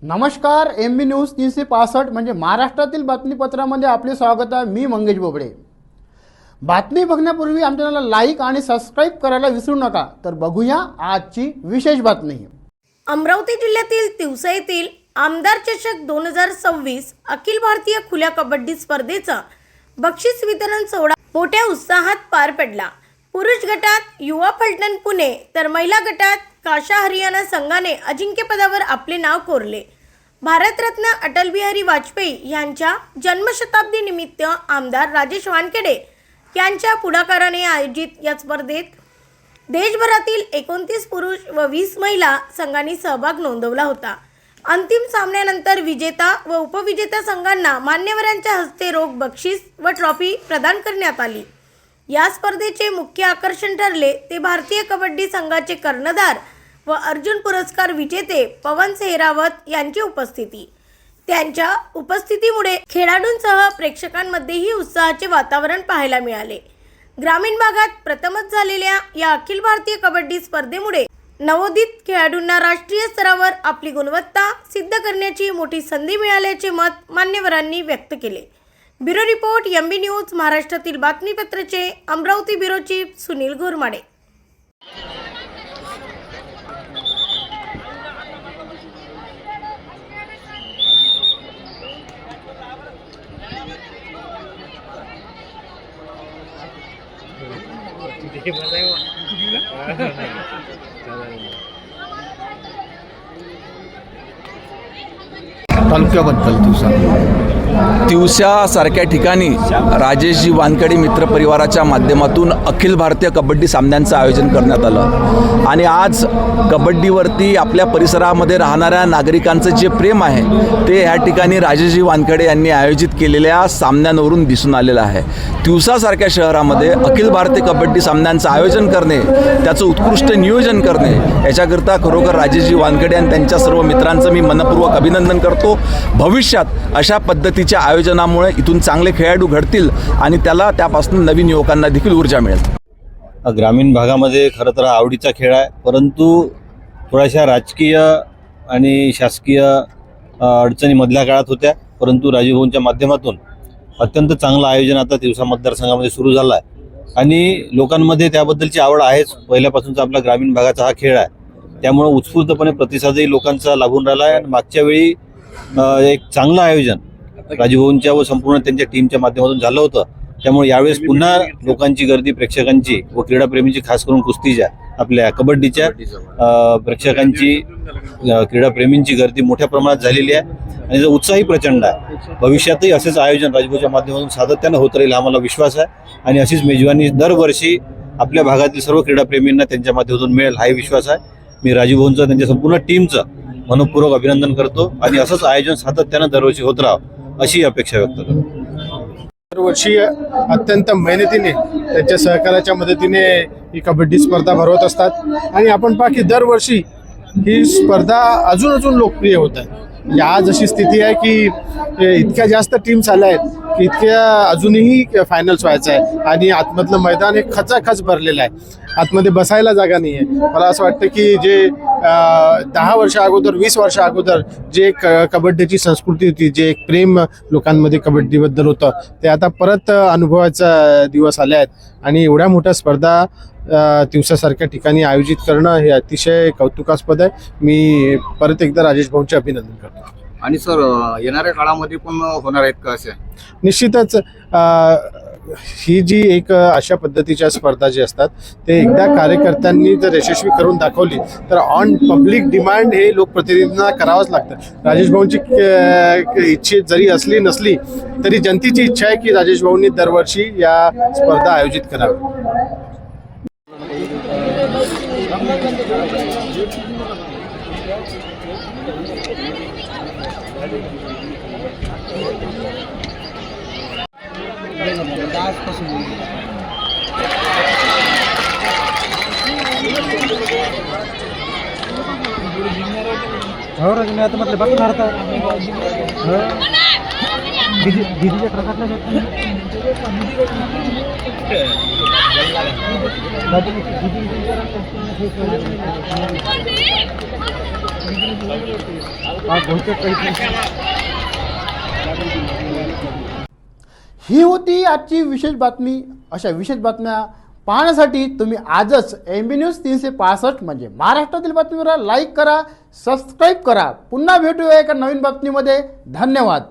नमस्कार, MB news 365 म्हणजे महाराष्ट्रातील बातमीपत्रामध्ये आपले स्वागत आहे। मी मंगेश बोबडे। बातमी बघण्यापूर्वी आमच्याला लाईक आणि सबस्क्राइब करायला विसरू नका। तर बघूया आजची विशेष बातमी। अमरावती जिल्ह्यातील तिवसा येथील आमदार चषक 2026 अखिल भारतीय खुल्या कबड्डी स्पर्धेचा बक्षीस वितरण सोहळा मोठ्या उत्साहात पार पडला। पुरुष गटात युवा फलटण पुणे तर महिला गटात काशा हरियाणा संघाने अजिंक्यपदावर आपले नाव कोरले। भारतरत्न अटल बिहारी वाजपेयी यांच्या जन्मशताब्दी निमित्त आमदार राजेश वानखेडे यांच्या पुढाकाराने आयोजित या स्पर्धेत देशभरातील 29 पुरुष व 20 महिला संघांनी सहभाग नोंदवला होता। अंतिम सामन्यानंतर विजेता व उपविजेता संघांना मान्यवरांच्या हस्ते रोख बक्षीस व ट्रॉफी प्रदान करण्यात आली। या स्पर्धेचे मुख्य आकर्षण ठरले ते भारतीय कबड्डी संघाचे कर्णधार व अर्जुन पुरस्कार विजेते पवन सेहरावत यांची उपस्थिती। त्यांच्या उपस्थितीमुळे खेळाडूंसह प्रेक्षकांमध्येही उत्साहाचे वातावरण पाहायला मिळाले। ग्रामीण भागात प्रथमच झालेल्या या अखिल भारतीय कबड्डी स्पर्धेमुळे नवोदित खेळाडूंना राष्ट्रीय स्तरावर आपली गुणवत्ता सिद्ध करण्याची मोठी संधी मिळाल्याचे मत मान्यवरांनी व्यक्त केले। ब्युरो रिपोर्ट MB न्यूज महाराष्ट्रातील बातमीपत्राचे अमरावती ब्युरो चीफ सुनील घोरमाडे। तालुक्याबद्दल तिवसासारख्या ठिकाणी राजेशजी वानखेडे मित्र परिवाराच्या माध्यमातून अखिल भारतीय कबड्डी सामन्यांचं आयोजन करण्यात आलं आणि आज कबड्डीवरती आपल्या परिसरामध्ये राहणाऱ्या नागरिकांचं जे प्रेम आहे ते ह्या ठिकाणी राजेशजी वानखेडे यांनी आयोजित केलेल्या सामन्यांवरून दिसून आलेलं आहे। तिवसासारख्या शहरामध्ये अखिल भारतीय कबड्डी सामन्यांचं आयोजन करणे, त्याचं उत्कृष्ट नियोजन करणे याच्याकरता खरोखर राजेशजी वानखेडे आणि त्यांच्या सर्व मित्रांचं मी मनपूर्वक अभिनंदन करतो। भविष्यात अशा पद्धतीच्या आयोजनामुळे इथून चांगले खेळाडू घडतील आणि त्यापासून नवीन युवकांना देखील ऊर्जा मिळेल। ग्रामीण भागामध्ये खरं तर आवडीचा खेळ आहे, परंतु थोड्याशा राजकीय आणि शासकीय अडचणी मधल्या काळात होत्या, परंतु राजीवभाऊंच्या माध्यमातून अत्यंत चांगलं आयोजन आता तिवसा मतदारसंघामध्ये सुरू झालं आहे आणि लोकांमध्ये त्याबद्दलची आवड आहेच। पहिल्यापासूनचा आपला ग्रामीण भागाचा हा खेळ आहे, त्यामुळे उत्स्फूर्तपणे प्रतिसादही लोकांचा लाभून राहिला आहे आणि मागच्या वेळी एक चांगलं आयोजन राजीवभाऊंच्या व संपूर्ण त्यांच्या टीमच्या माध्यमातून झालं होतं। त्यामुळे यावेळेस पुन्हा लोकांची गर्दी, प्रेक्षकांची व क्रीडाप्रेमींची, खास करून कुस्तीच्या आपल्या कबड्डीच्या प्रेक्षकांची, क्रीडाप्रेमींची गर्दी मोठ्या प्रमाणात झालेली आहे आणि त्याचा उत्साहही प्रचंड आहे। भविष्यातही असेच आयोजन राजीवभाऊच्या माध्यमातून सातत्यानं होत राहील आम्हाला विश्वास आहे आणि अशीच मेजवानी दरवर्षी आपल्या भागातील सर्व क्रीडाप्रेमींना त्यांच्या माध्यमातून मिळेल हाही विश्वास आहे। मी राजीवभाऊंचं, त्यांच्या संपूर्ण टीमचं मनपूर्वक अभिनंदन करतो आणि असंच आयोजन सातत्यानं दरवर्षी होत राहावं अशी अपेक्षा व्यक्त करतो। दरवर्षी अत्यंत मेहनतीने त्यांच्या सहकार्याच्या मदतीने ही कबड्डी स्पर्धा भरवत असतात आणि आपण पहा की दरवर्षी ही स्पर्धा अजून लोकप्रिय होत आहे। आज अशी स्थिती आहे की इतक्या जास्त टीम्स आल्या आहेत की इतक्या अजूनही फायनल्स व्हायचं आहे आणि आतमधलं मैदान हे खचाखच भरलेलं आहे, आतमध्ये बसायला जागा नाही आहे। मला असं वाटतं की जे 10 वर्ष अगोदर, 20 वर्ष अगोदर जे कबड्डीची संस्कृती होती, जे एक प्रेम लोकांमध्ये कबड्डीबद्दल होतं, ते आता परत अनुभवाचा दिवस आले आहेत आणि एवढ्या मोठ्या स्पर्धा तिवसासारख्या ठिकाणी आयोजित करणं हे अतिशय कौतुकास्पद आहे। मी परत एकदा राजेश भाऊंचे अभिनंदन करतो। आणि सर, येणाऱ्या काळामध्ये पण होणार आहेत का असे? निश्चितच ही जी एक अशा पद्धतीच्या स्पर्धा जी असतात ते एकदा कार्यकर्त्यांनी जर यशस्वी करून दाखवली तर ऑन पब्लिक डिमांड हे लोकप्रतिनिधींना करावंच लागतं। राजेश भाऊंची इच्छा जरी असली नसली तरी जनतेची इच्छा आहे की राजेश भाऊंनी दरवर्षी या स्पर्धा आयोजित कराव्या। दीदीच्या ही होती आजची विशेष बातमी. अशा विशेष बातम्या पाहण्यासाठी तुम्ही आजच MB न्यूज 365 म्हणजे महाराष्ट्रातील बातमीला लाईक करा, सबस्क्राईब करा. पुन्हा भेटूया एका नवीन बातमीमध्ये. धन्यवाद.